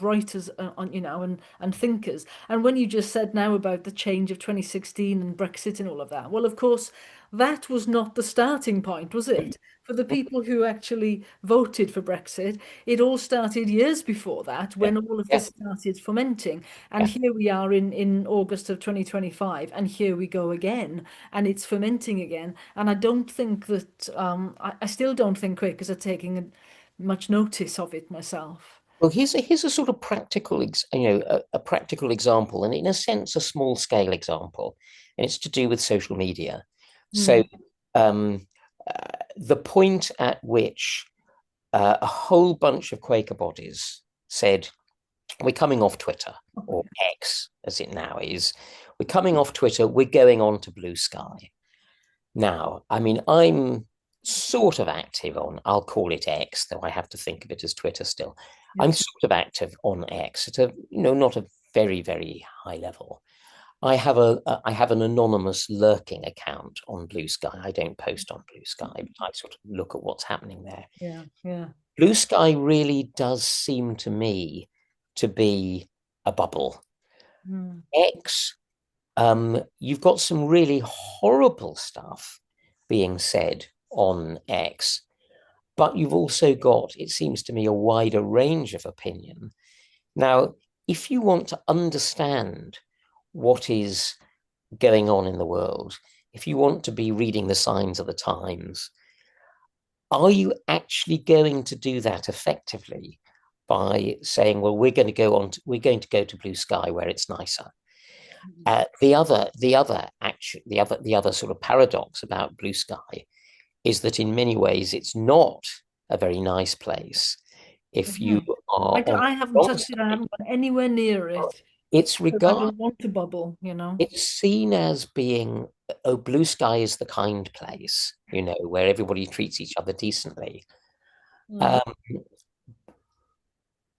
writers on and thinkers. And when you just said now about the change of 2016 and Brexit and all of that, well, of course, that was not the starting point, was it? For the people who actually voted for Brexit, it all started years before that Yeah. when all of Yeah. this started fomenting. And Yeah. here we are in August of 2025, and here we go again, and it's fermenting again. And I don't think that, I still don't think Quakers are taking much notice of it myself. Well, here's a sort of practical, a practical example, and in a sense, a small scale example, and it's to do with social media. So, Mm, the point at which a whole bunch of Quaker bodies said, we're coming off Twitter, Oh, or yeah. X as it now is. We're coming off Twitter, we're going on to BlueSky. Now, I mean, I'm sort of active on, I'll call it X, though I have to think of it as Twitter still. I'm Yes. sort of active on X at a, not a very, very high level. I have an anonymous lurking account on BlueSky. I don't post on BlueSky, but I sort of look at what's happening there. Yeah. Yeah. BlueSky really does seem to me to be a bubble. Mm. X, you've got some really horrible stuff being said on X, but you've also got, it seems to me, a wider range of opinion. Now, if you want to understand what is going on in the world, if you want to be reading the signs of the times, are you actually going to do that effectively by saying, well, we're going to go to BlueSky where it's nicer? The other sort of paradox about BlueSky is that in many ways it's not a very nice place. If you Mhm. are on I the haven't wrong touched it. I side, haven't gone anywhere near it it's because I regard don't want to bubble, you know. it's seen as being, oh, BlueSky is the kind place, where everybody treats each other decently. Mm. Um,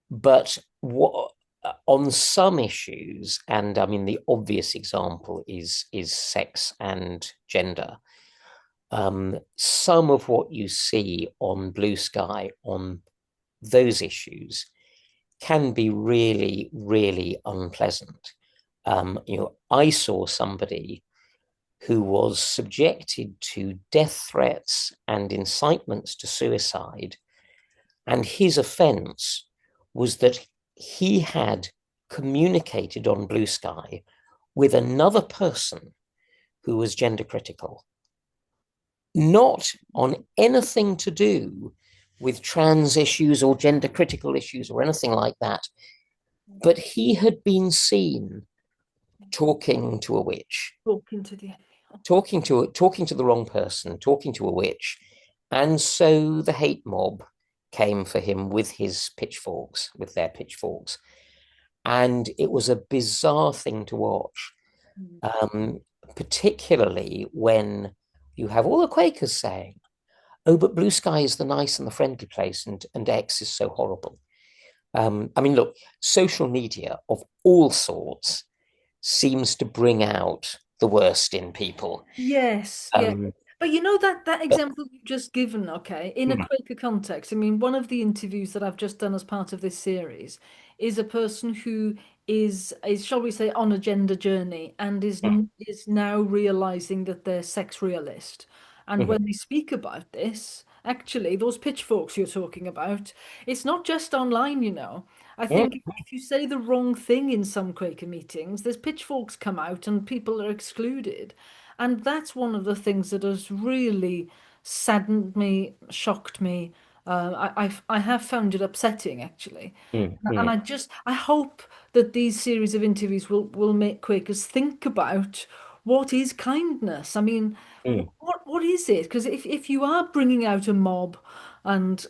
but what on some issues, and I mean the obvious example is sex and gender. Some of what you see on BlueSky on those issues can be really, really unpleasant. I saw somebody who was subjected to death threats and incitements to suicide, and his offence was that he had communicated on BlueSky with another person who was gender critical, not on anything to do with trans issues or gender critical issues or anything like that. But he had been seen talking to a witch, Talking to the talking to the wrong person, talking to a witch, and so the hate mob came for him with their pitchforks, and it was a bizarre thing to watch, Mm. um, particularly when you have all the Quakers saying, "Oh, but BlueSky is the nice and the friendly place, and X is so horrible." I mean, look, social media of all sorts seems to bring out the worst in people. Yes, yeah. Um, But you know that but, example you've just given, okay, in a mm, Quaker context, I mean, one of the interviews that I've just done as part of this series is a person who is shall we say on a gender journey and mm, is now realizing that they're sex realist. And mm, when they speak about this, actually, those pitchforks you're talking about, it's not just online, you know. I think mm, if you say the wrong thing in some Quaker meetings, there's pitchforks come out and people are excluded. And that's one of the things that has really saddened me, shocked me. I have found it upsetting actually, mm, and mm, I hope that these series of interviews will make Quakers think about what is kindness. I mean, mm, what is it? Because if you are bringing out a mob and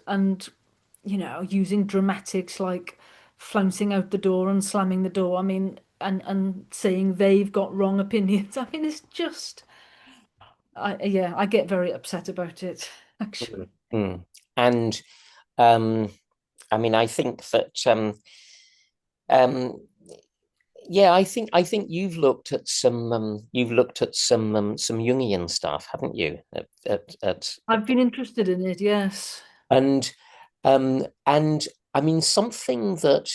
you know using dramatics like flouncing out the door and slamming the door, I mean, and saying they've got wrong opinions, I mean, it's just. Yeah, I get very upset about it, mm, actually. mm. And um, I mean, I think that um, yeah, I think you've looked at some Jungian stuff, haven't you? I've been interested in it, yes. And and I mean something that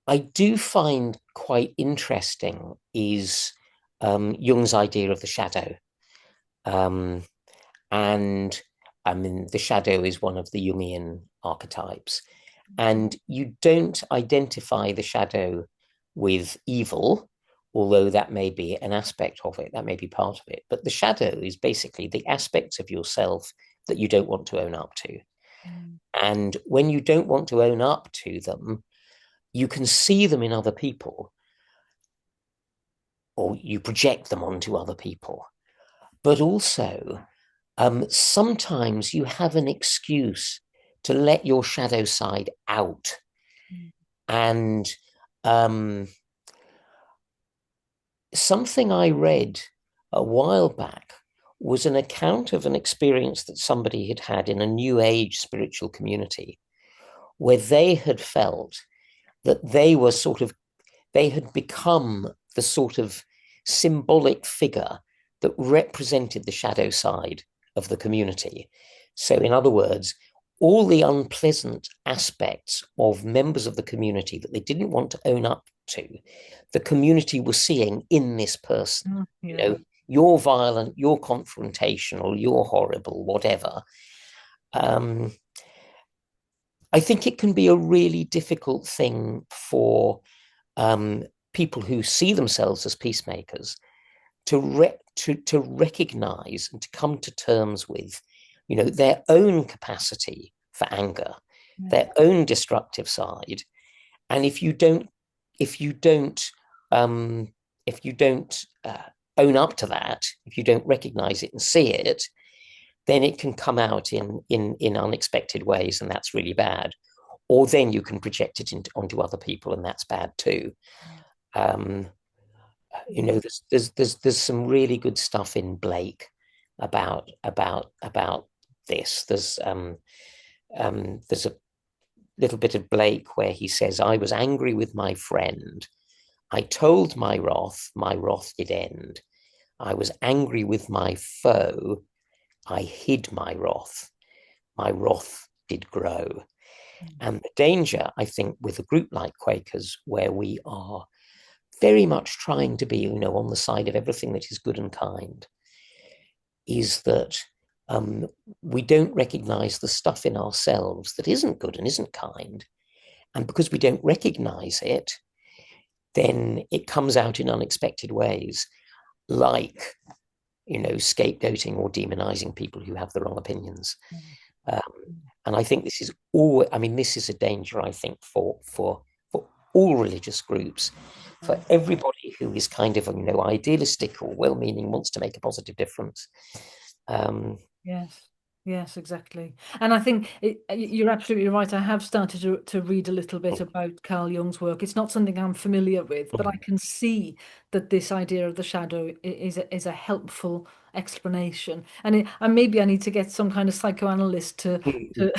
I do find quite interesting is Jung's idea of the shadow. Um, and I mean, the shadow is one of the Jungian archetypes. And you don't identify the shadow with evil, although that may be an aspect of it, that may be part of it. But the shadow is basically the aspects of yourself that you don't want to own up to. Mm. And when you don't want to own up to them, you can see them in other people or you project them onto other people. But also, Sometimes you have an excuse to let your shadow side out. Mm. And um, something I read a while back was an account of an experience that somebody had had in a New Age spiritual community where they had felt that they had become the sort of symbolic figure that represented the shadow side of the community. So, in other words, all the unpleasant aspects of members of the community that they didn't want to own up to, the community was seeing in this person. Mm, You yeah. know, you're violent, you're confrontational, you're horrible, whatever. Um, I think it can be a really difficult thing for um, people who see themselves as peacemakers to recognize and to come to terms with, their own capacity for anger, Yeah. their own destructive side. And if you don't, um, if you don't own up to that, if you don't recognize it and see it, then it can come out in unexpected ways, and that's really bad. Or then you can project it onto other people, and that's bad too. Um, Yeah. there's some really good stuff in Blake about this. There's a little bit of Blake where he says, "I was angry with my friend. I told my wrath did end. I was angry with my foe. I hid my wrath did grow." And the danger, I think, with a group like Quakers, where we are very much trying to be, on the side of everything that is good and kind, is that um, we don't recognize the stuff in ourselves that isn't good and isn't kind. And because we don't recognize it, then it comes out in unexpected ways, like, scapegoating or demonizing people who have the wrong opinions. Um, and I think this is a danger, I think, for all religious groups, for everybody who is kind of, idealistic or well-meaning, wants to make a positive difference. Um, Yes, yes, exactly. And I think you're absolutely right. I have started to read a little bit about Carl Jung's work. It's not something I'm familiar with, but I can see that this idea of the shadow is a helpful explanation. And maybe I need to get some kind of psychoanalyst to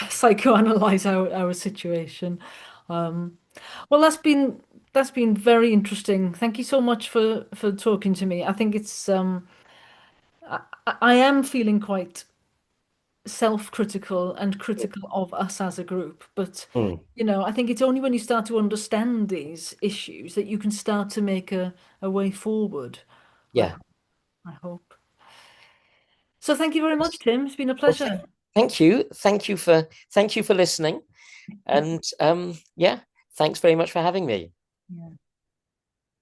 psychoanalyze our situation. Um, well, that's been very interesting. Thank you so much for talking to me. I think it's I am feeling quite self-critical and critical of us as a group. But, I think it's only when you start to understand these issues that you can start to make a way forward. I, yeah. I hope. So thank you very much, Tim. It's been a Well, pleasure. thank you. Thank you for listening. And yeah, thanks very much for having me. Yeah.